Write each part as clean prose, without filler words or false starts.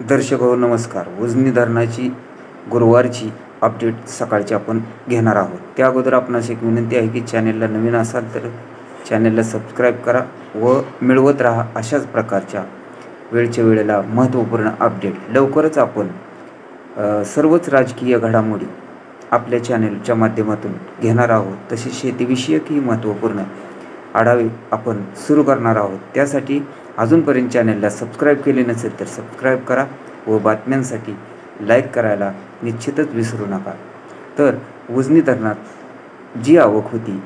दर्शक हो नमस्कार. उजनी धरणाची गुरुवारची अपडेट सकाळची आपण घेणार आहोत. त्या अगोदर आपणास एक विनंती आहे की चॅनेलला नवीन असाल तर चॅनेलला सबस्क्राईब करा व मिळवत राहा अशाच प्रकारच्या वेळच्या वेळेला महत्त्वपूर्ण अपडेट. लवकरच आपण सर्वच राजकीय घडामोडी आपल्या चॅनेलच्या माध्यमातून घेणार आहोत. तसेच शेतीविषयकही महत्त्वपूर्ण आढावे आपण सुरू करणार आहोत. त्यासाठी अजूनपर्यंत चॅनलला सबस्क्राईब केले नसेल तर सबस्क्राईब करा व बातम्यांसाठी लाईक करायला निश्चितच विसरू नका. तर उजनी धरणात जी आवक होती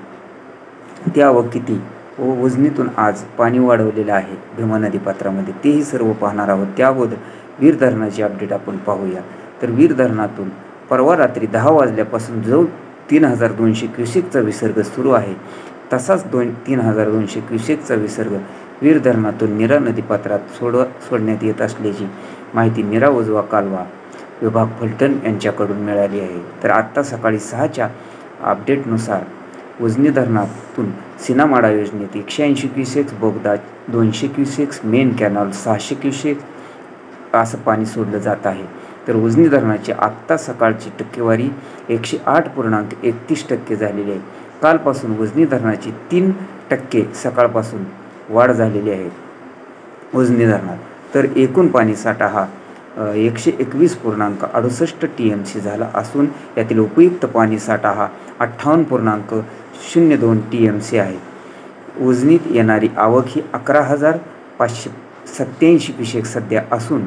ती आवक किती व उजनीतून आज पाणी वाढवलेलं आहे भीमा नदी पात्रामध्ये तेही सर्व पाहणार आहोत. त्या अगोदर वीर धरणाची अपडेट आपण पाहूया. तर वीर धरणातून परवा रात्री 10 वाजल्यापासून जो 3200 क्युसेकचा विसर्ग सुरू आहे तसाच 3200 क्युसेकचा विसर्ग वीर धरणातून नीरा नदीपात्रात सोडण्यात येत असल्याची माहिती नीरा उजवा कालवा विभाग फलटण यांच्याकडून मिळाली आहे. तर आत्ता सकाळी 6च्या अपडेटनुसार उजनी धरणातून सीनामाडा योजनेत 180 क्युसेक्स बोगदा, 200 क्युसेक्स मेन कॅनॉल, 600 क्युसेक्स असं पाणी सोडलं जात आहे. तर उजनी धरणाची आत्ता सकाळची टक्केवारी 108.31% झालेली आहे. कालपासून उजनी धरणाची 3% सकाळपासून वाढ झालेली आहे उजनी धरणात. तर एकूण पाणीसाठा हा 121.68 TMC झाला असून यातील उपयुक्त पाणीसाठा हा 58.02 TMC आहे. उजनीत येणारी आवक ही 11,587 क्युसेक सध्या असून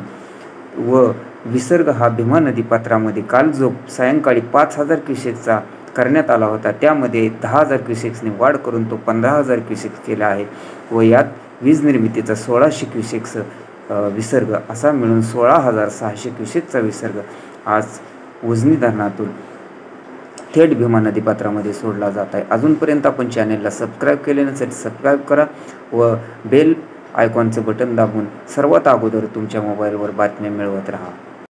व विसर्ग हा भीमा नदी पात्रामध्ये काल जो सायंकाळी 5,000 क्युसेकचा करण्यात आला होता त्यामध्ये 10,000 क्युसेक्सने वाढ करून तो 15,000 क्युसेक्स केला आहे व यात वीज निर्मितीचा 1,600 क्युसेक्स विसर्ग असा मिळून 16,600 क्युसेकचा विसर्ग आज उजनी धरणातून थेट भीमा नदी पात्रामध्ये सोडला जात आहे. अजूनपर्यंत आपण चॅनेलला सबस्क्राईब केले नसेल सबस्क्राईब करा व बेल आयकॉनचं बटन दाबून सर्वात अगोदर तुमच्या मोबाईलवर बातम्या मिळवत राहा.